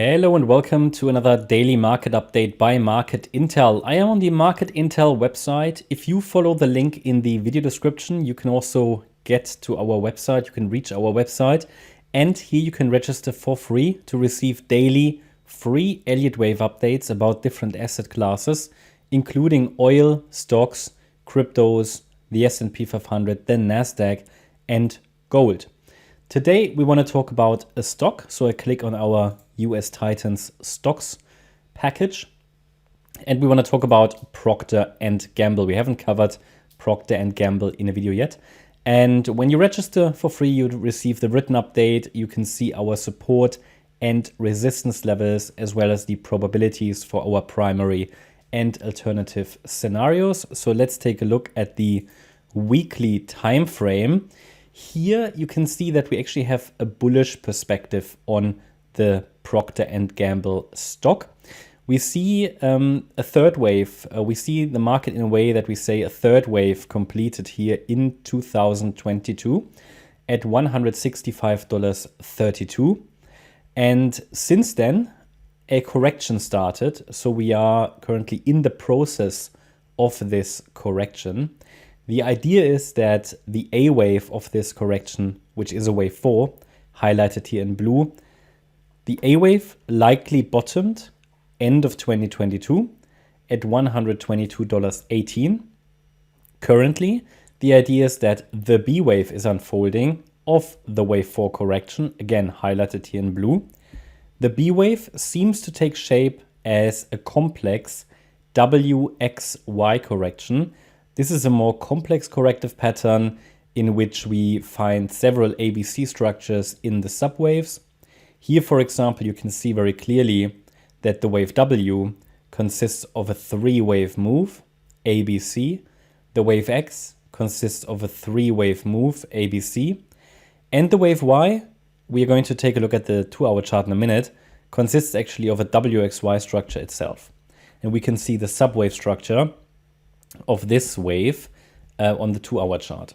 Hello and welcome to another daily market update by Market Intel. I am on the Market Intel website. If you follow the link in the video description, you can also get to our website. You can reach our website, and here you can register for free to receive daily free Elliott-Wave updates about different asset classes, including oil, stocks, cryptos, the S&P 500, the Nasdaq, and gold. Today we want to talk about a stock, so I click on our US Titans stocks package, and we want to talk about Procter and Gamble. We haven't covered Procter and Gamble in a video yet. And when you register for free, you receive the written update. You can see our support and resistance levels, as well as the probabilities for our primary and alternative scenarios. So let's take a look at the weekly time frame. Here you can see that we actually have a bullish perspective on the Procter and Gamble stock. We see a third wave. We see the market in a way that we say a third wave completed here in 2022 at $165.32. And since then, a correction started. So we are currently in the process of this correction. The idea is that the A wave of this correction, which is a wave 4, highlighted here in blue, the A wave likely bottomed end of 2022 at $122.18. Currently, the idea is that the B wave is unfolding of the wave 4 correction, again highlighted here in blue. The B wave seems to take shape as a complex WXY correction. This is a more complex corrective pattern in which we find several ABC structures in the subwaves. Here, for example, you can see very clearly that the wave W consists of a 3-wave move, ABC. The wave X consists of a 3-wave move, ABC. And the wave Y, we are going to take a look at the 2-hour chart in a minute, consists actually of a WXY structure itself. And we can see the subwave structure of this wave on the 2-hour chart.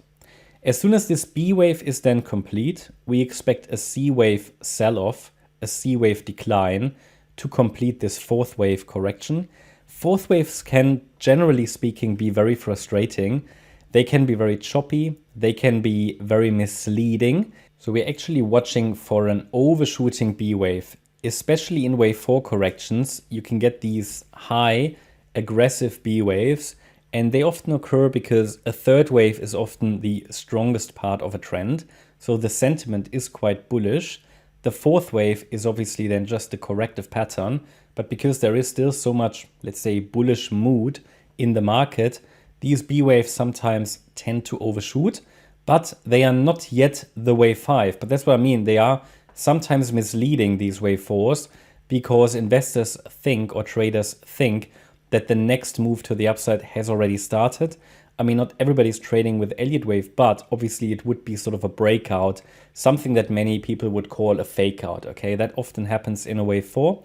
As soon as this B wave is then complete, we expect a C wave sell-off, a C wave decline to complete this 4th wave correction. 4th waves can, generally speaking, be very frustrating. They can be very choppy. They can be very misleading. So we're actually watching for an overshooting B wave, especially in wave 4 corrections. You can get these high, aggressive B waves. And they often occur because a 3rd wave is often the strongest part of a trend. So the sentiment is quite bullish. The 4th wave is obviously then just a corrective pattern. But because there is still so much, let's say, bullish mood in the market, these B waves sometimes tend to overshoot. But they are not yet the wave 5. But that's what I mean. They are sometimes misleading, these wave 4s, because investors think, or traders think, that the next move to the upside has already started. I mean, not everybody's trading with Elliott-Wave, but obviously it would be sort of a breakout, something that many people would call a fake out, okay? That often happens in a wave 4.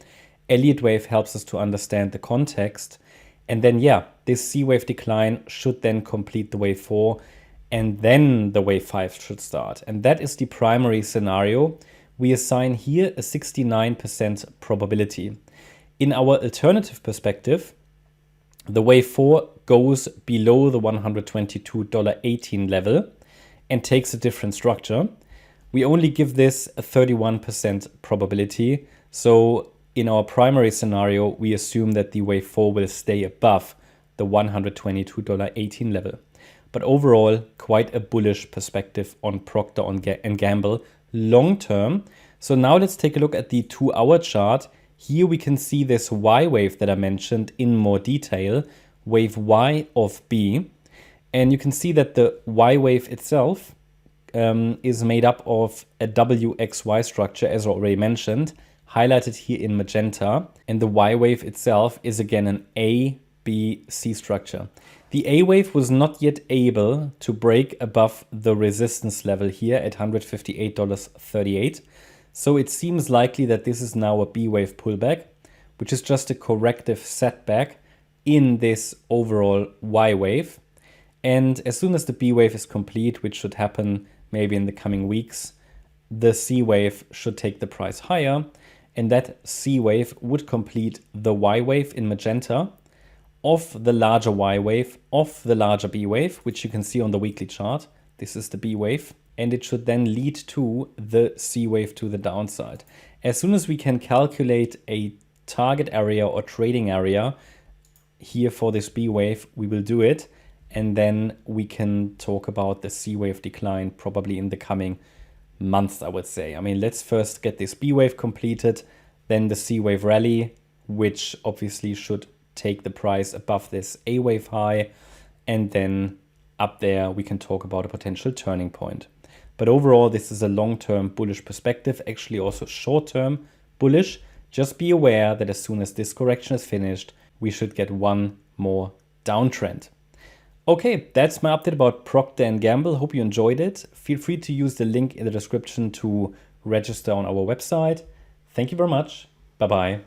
Elliott-Wave helps us to understand the context. And then, yeah, this C wave decline should then complete the wave 4, and then the wave 5 should start. And that is the primary scenario. We assign here a 69% probability. In our alternative perspective, the wave 4 goes below the $122.18 level and takes a different structure. We only give this a 31% probability. So in our primary scenario, we assume that the wave 4 will stay above the $122.18 level. But overall, quite a bullish perspective on Procter and Gamble long term. So now let's take a look at the 2-hour chart. Here we can see this Y wave that I mentioned in more detail, wave Y of B. And you can see that the Y wave itself is made up of a WXY structure, as already mentioned, highlighted here in magenta. And the Y wave itself is again an A, B, C structure. The A wave was not yet able to break above the resistance level here at $158.38. So it seems likely that this is now a B wave pullback, which is just a corrective setback in this overall Y wave. And as soon as the B wave is complete, which should happen maybe in the coming weeks, the C wave should take the price higher. and that C wave would complete the Y wave in magenta of the larger Y wave of the larger B wave, which you can see on the weekly chart. This is the B wave, and it should then lead to the C wave to the downside. As soon as we can calculate a target area or trading area here for this B wave, we will do it. And then we can talk about the C wave decline probably in the coming months, I would say. I mean, let's first get this B wave completed, then the C wave rally, which obviously should take the price above this A wave high. And then up there, we can talk about a potential turning point. But overall, this is a long-term bullish perspective, actually also short-term bullish. Just be aware that as soon as this correction is finished, we should get one more downtrend. Okay, that's my update about Procter & Gamble. Hope you enjoyed it. Feel free to use the link in the description to register on our website. Thank you very much. Bye-bye.